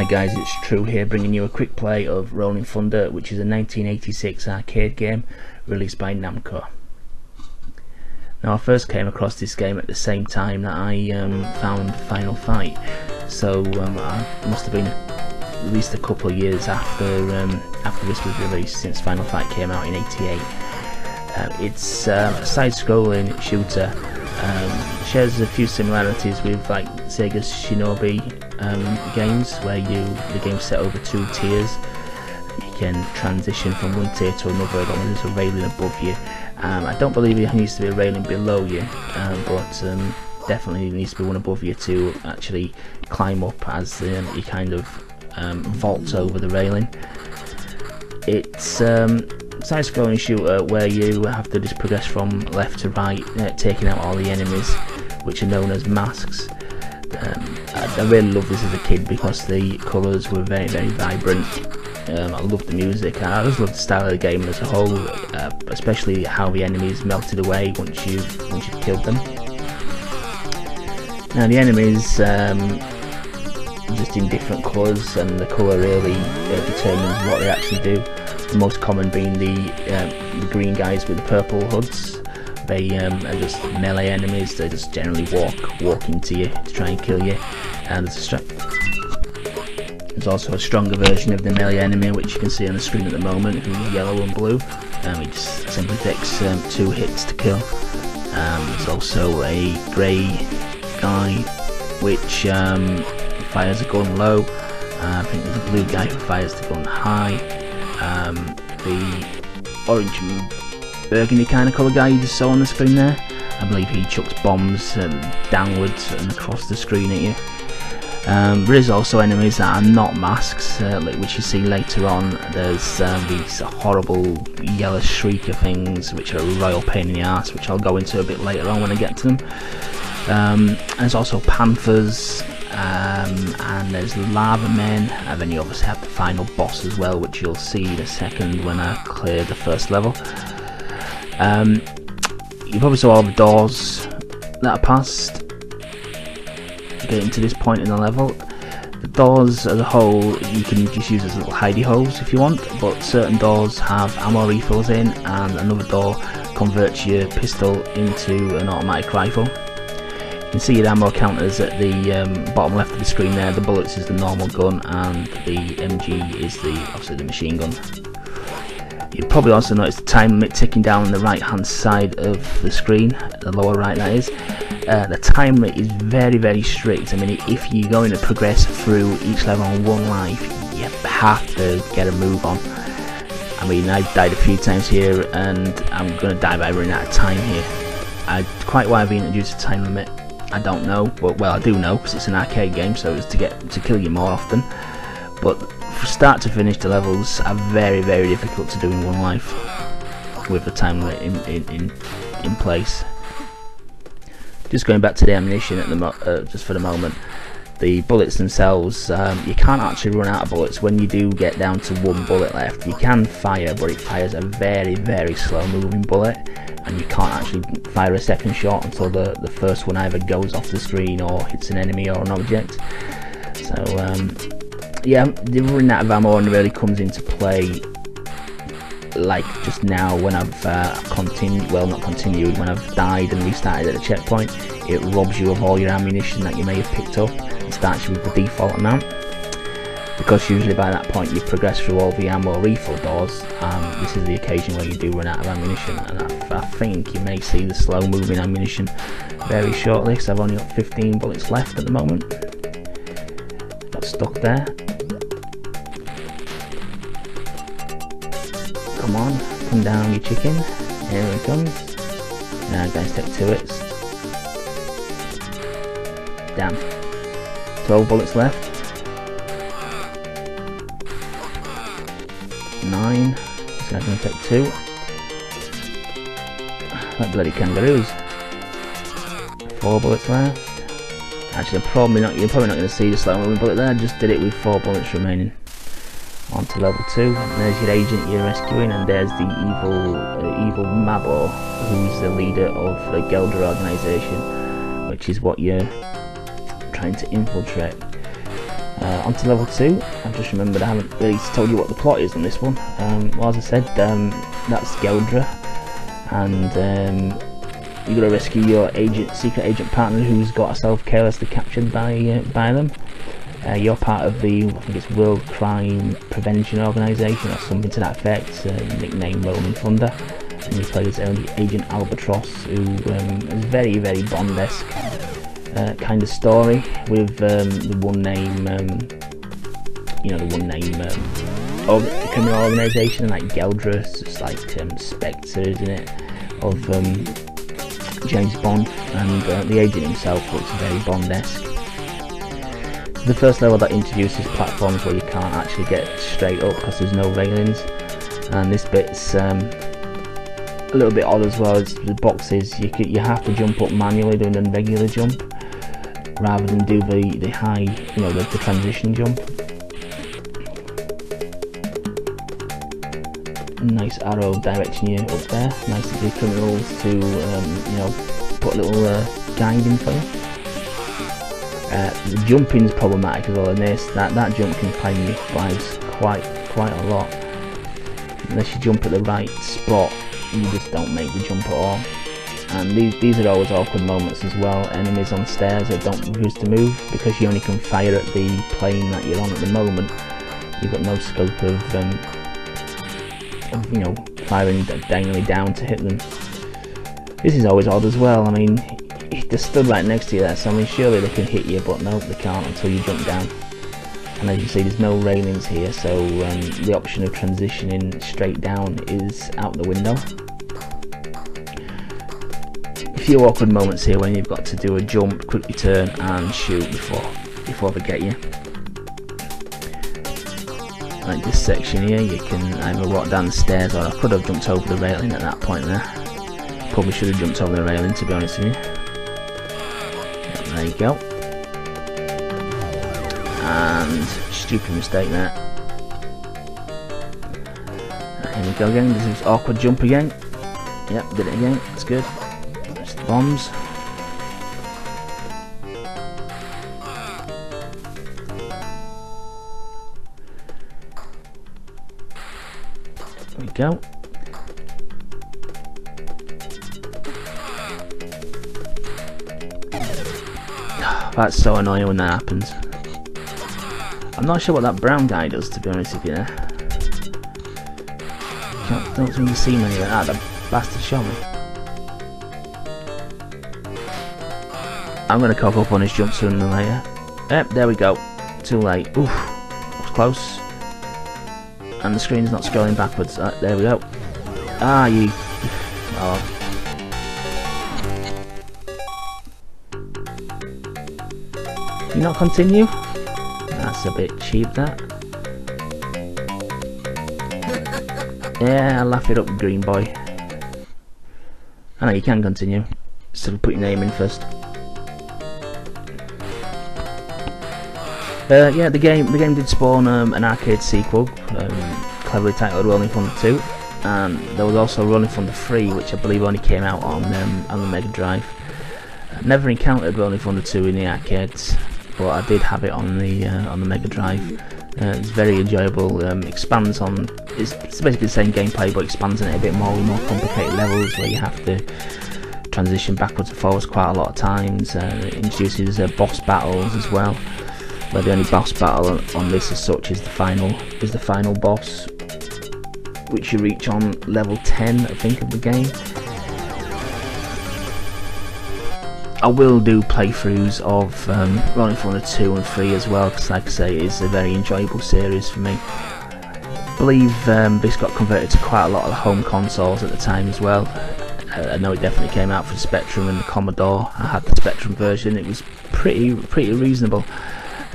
Hi guys, it's True here, bringing you a quick play of Rolling Thunder, which is a 1986 arcade game released by Namco. Now I first came across this game at the same time that I found Final Fight, so I must have been at least a couple of years after this was released, since Final Fight came out in '88. It's a side-scrolling shooter. Shares a few similarities with like Sega's Shinobi games, where the game's set over 2 tiers. You can transition from one tier to another as long as there's a railing above you. I don't believe there needs to be a railing below you, but definitely needs to be one above you to actually climb up as you kind of vault over the railing. It's side-scrolling shooter where you have to just progress from left to right, taking out all the enemies, which are known as masks. I really loved this as a kid because the colours were very, very vibrant. I loved the music. I just loved the style of the game as a whole, especially how the enemies melted away once you've killed them. Now the enemies just in different colours, and the colour really determines what they actually do. The most common being the green guys with the purple hoods. They are just melee enemies. They just generally walk into you to try and kill you. And there's also a stronger version of the melee enemy, which you can see on the screen at the moment, who's yellow and blue. It just simply takes 2 hits to kill. There's also a grey guy which fires a gun low. I think there's a blue guy who fires the gun high. The orange and burgundy kind of colour guy you just saw on the screen there, I believe he chucks bombs downwards and across the screen at you. There is also enemies that are not masks, which you see later on. There's these horrible yellow shrieker things, which are a royal pain in the arse, which I'll go into a bit later on when I get to them. There's also panthers, and there's lava men, and then you obviously have the final boss as well, which you'll see in a second when I clear the first level. You probably saw all the doors that are passed getting to this point in the level. The doors as a whole you can just use as little hidey holes if you want, but certain doors have ammo refills in, and another door converts your pistol into an automatic rifle. You can see your ammo counters at the bottom left of the screen there. The bullets is the normal gun, and the MG is obviously the machine gun. You'll probably also notice the time limit ticking down on the right hand side of the screen, the lower right that is. The time limit is very, very strict. I mean, if you're going to progress through each level on 1 life, you have to get a move on. I mean, I've died a few times here, and I'm going to die by running out of time here. Quite why I've introduced a time limit, I don't know, but well, I do know because it's an arcade game, so it's to kill you more often. But from start to finish, the levels are very, very difficult to do in 1 life with the time limit in place. Just going back to the ammunition at just for the moment, the bullets themselves, you can't actually run out of bullets. When you do get down to 1 bullet left, you can fire, but it fires a very, very slow moving bullet, and you can't actually fire a second shot until the first one either goes off the screen or hits an enemy or an object. So yeah, the running out of ammo really comes into play like just now when I've when I've died and restarted at the checkpoint. It robs you of all your ammunition that you may have picked up and starts you with the default amount, because usually by that point you've progressed through all the ammo refill doors. This is the occasion where you do run out of ammunition, and I think you may see the slow moving ammunition very shortly, because I've only got 15 bullets left at the moment. Got stuck there. Come on, come down you chicken. Here it comes. Now guys, take 2 hits. Damn. 12 bullets left. 9. So I'm going to take 2. That bloody kangaroos. 4 bullets left. Actually, you're probably not going to see the slow moving bullet there. I just did it with 4 bullets remaining. On to level 2. And there's your agent you're rescuing, and there's the evil Mabo, who's the leader of the Geldra organisation, which is what you're trying to infiltrate. Onto level 2. I've just remembered I haven't really told you what the plot is on this one. Well, as I said, that's Geldra, and you've got to rescue your secret agent partner who's got herself carelessly captured by them. You're part of the, I think it's World Crime Prevention Organisation or something to that effect, nicknamed Rolling Thunder, and you play as Agent Albatross, who is very, very Bond-esque kind of story with the one name, criminal organisation, like Geldra, it's just like Spectre, isn't it, of James Bond, and the agent himself looks very Bond-esque. The first level that introduces platforms where you can't actually get straight up because there's no railings, and this bit's a little bit odd as well. It's the boxes, you have to jump up manually doing a regular jump rather than do the high, the transition jump. Nice arrow directing you up there. Nice of the criminals to put a little guide in for you. The jumping is problematic as well in this. That jump can claim your lives quite a lot. Unless you jump at the right spot, you just don't make the jump at all. And these are always awkward moments as well. Enemies on stairs that don't refuse to move, because you only can fire at the plane that you're on at the moment. You've got no scope of firing diagonally down to hit them. This is always odd as well. I mean, they're stood right next to you there, so I mean, surely they can hit you, but no, they can't until you jump down. And as you see, there's no railings here, so the option of transitioning straight down is out the window. A few awkward moments here when you've got to do a jump, quickly turn and shoot before they get you. Like this section here, you can either walk down the stairs, or I could have jumped over the railing at that point there. Probably should have jumped over the railing, to be honest with you. There you go. And stupid mistake there. Here we go again. This is awkward jump again. Yep, did it again. It's good. It's the bombs. There we go. That's so annoying when that happens. I'm not sure what that brown guy does, to be honest with you. Don't seem to see many like that. That bastard shot me. I'm going to cock up on his jump sooner than later. Yep, there we go. Too late. Oof, that was close. And the screen's not scrolling backwards. There we go. Ah, you. Oh. You not continue? That's a bit cheap, that. Yeah, I'll laugh it up, green boy. I know you can continue. Still put your name in first. Yeah, the game did spawn an arcade sequel, cleverly titled Rolling Thunder 2, and there was also Rolling Thunder 3, which I believe only came out on the Mega Drive. Never encountered Rolling Thunder 2 in the arcades, but I did have it on the Mega Drive. It's very enjoyable. Expands on, it's basically the same gameplay, but expands on it a bit more with more complicated levels where you have to transition backwards and forwards quite a lot of times. It introduces boss battles as well, where the only boss battle on this as such is the final boss, which you reach on level 10, I think, of the game. I will do playthroughs of Rolling Thunder 2 and 3 as well, because like I say, it's a very enjoyable series for me. I believe this got converted to quite a lot of the home consoles at the time as well. I know it definitely came out for the Spectrum and the Commodore. I had the Spectrum version. It was pretty reasonable.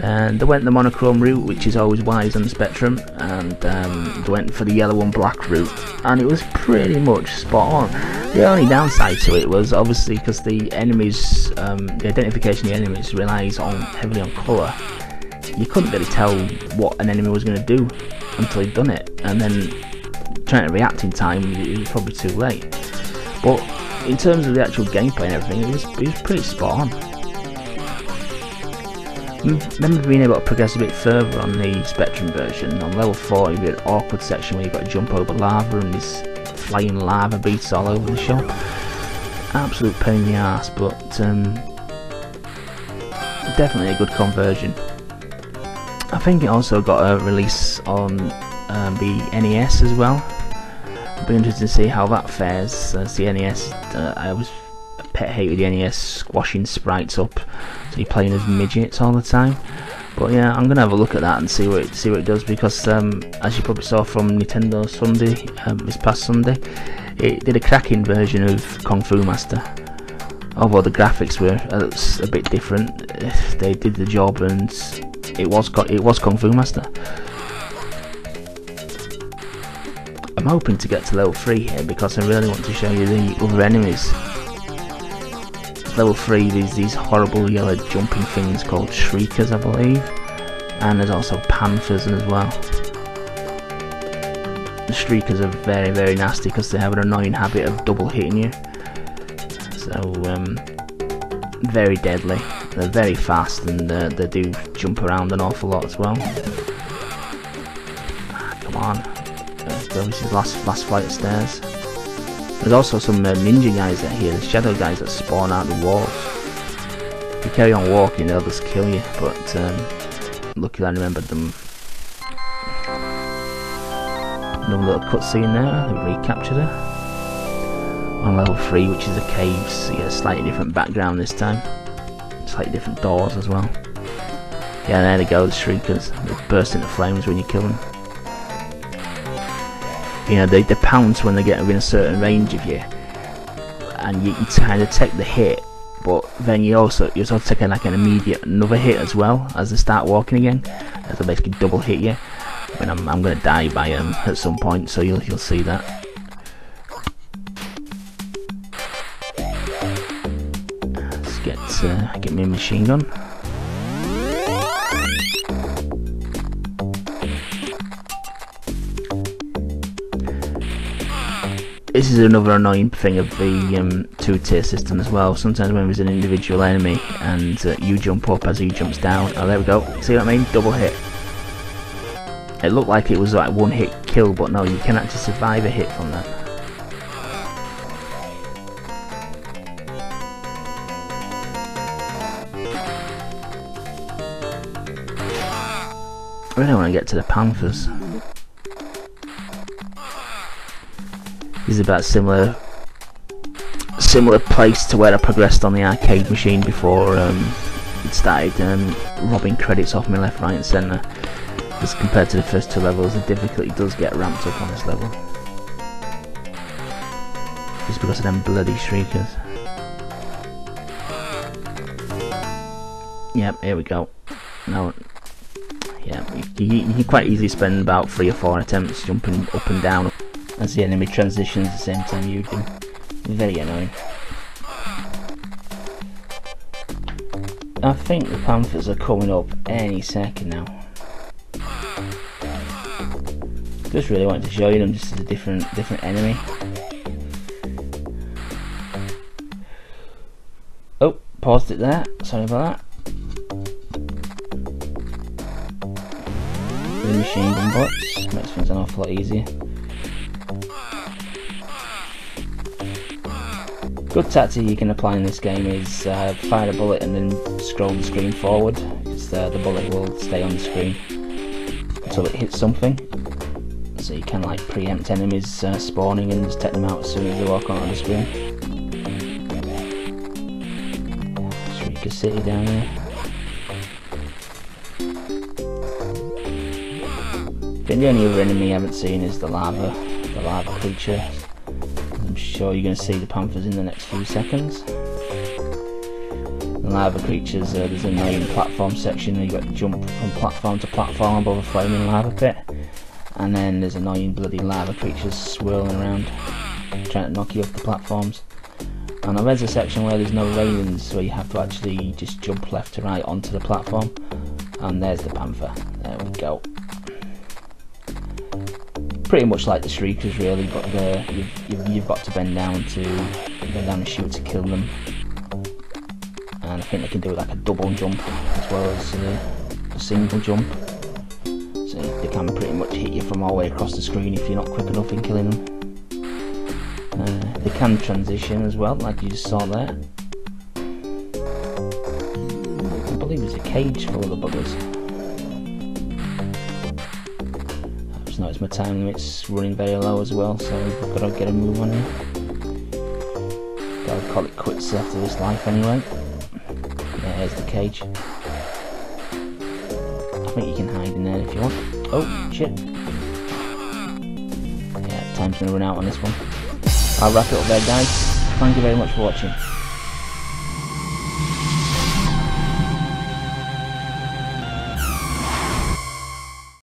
And they went the monochrome route, which is always wise on the Spectrum, and they went for the yellow and black route, and it was pretty much spot on. The only downside to it was obviously because the enemies, the identification of the enemies relies heavily on colour. You couldn't really tell what an enemy was going to do until you'd done it, and then trying to react in time, it was probably too late. But in terms of the actual gameplay and everything, it was pretty spot on. remember being able to progress a bit further on the Spectrum version. On level 4 you've got an awkward section where you've got to jump over lava and these flying lava beasts all over the shop. Absolute pain in the arse, but definitely a good conversion. I think it also got a release on the NES as well. I'll be interested to see how that fares. The NES, I was a pet hate with the NES squashing sprites up, so you're playing as midgets all the time. But yeah, I'm gonna have a look at that and see what it does, because as you probably saw from Nintendo Sunday, this past Sunday, it did a cracking version of Kung Fu Master. Although the graphics were a bit different, they did the job, and it was Kung Fu Master. I'm hoping to get to level 3 here because I really want to show you the other enemies. Level 3 there's these horrible yellow jumping things called Shriekers, I believe, and there's also Panthers as well. The Shriekers are very, very nasty because they have an annoying habit of double hitting you. So very deadly. They're very fast, and they do jump around an awful lot as well. Come on, this is last flight of stairs. There's also some ninja guys out here, the shadow guys that spawn out the walls. If you carry on walking, they'll just kill you, but luckily I remembered them. Another little cutscene there, they've recaptured her. On level 3, which is the caves, you get a slightly different background this time. Slightly different doors as well. Yeah, there they go, the Shriekers. They burst into flames when you kill them. You know, they pounce when they get within a certain range of you, and you kind of take the hit, but then you're also taking like an immediate another hit as well as they start walking again. They basically double hit you. I mean, I'm going to die by them at some point, so you'll see that. Let's get me a machine gun. This is another annoying thing of the two-tier system as well. Sometimes when there's an individual enemy and you jump up as he jumps down, oh there we go, see what I mean? Double hit. It looked like it was like one hit kill, but no, you can actually survive a hit from that. I really want to get to the Panthers. This is about similar place to where I progressed on the arcade machine before it started robbing credits off me left, right and centre. Because compared to the first 2 levels, the difficulty does get ramped up on this level. Just because of them bloody Shriekers. Yep, here we go. Now, yeah, you can quite easily spend about 3 or 4 attempts jumping up and down as the enemy transitions at the same time you do. Very annoying. I think the Panthers are coming up any second now. Just really wanted to show you them just as a different enemy. Oh, paused it there. Sorry about that. The machine gun bullets makes things an awful lot easier. Good tactic you can apply in this game is fire a bullet and then scroll the screen forward, because the bullet will stay on the screen until it hits something. So you can like preempt enemies spawning and just take them out as soon as they walk onto the screen. Shrieker City down there. I think the only other enemy I haven't seen is the lava creature. I'm sure you're going to see the Panthers in the next few seconds. The lava creatures, there's an annoying platform section where you've got to jump from platform to platform above a flaming lava pit. And then there's annoying bloody lava creatures swirling around, trying to knock you off the platforms. And there's a section where there's no railings, where you have to actually just jump left to right onto the platform. And there's the Panther. There we go. Pretty much like the Shriekers really, but you've got to bend down and shoot to kill them. and I think they can do like a double jump as well as a single jump, so they can pretty much hit you from all the way across the screen if you're not quick enough in killing them. They can transition as well, like you just saw there. I believe there's a cage full of the buggers. I've just noticed my time limit's running very low as well, so I've got to get a move on here. Gotta call it quits after this life anyway. There's the cage. I think you can hide in there if you want. Oh, shit. Yeah, time's gonna run out on this one. I'll wrap it up there, guys. Thank you very much for watching.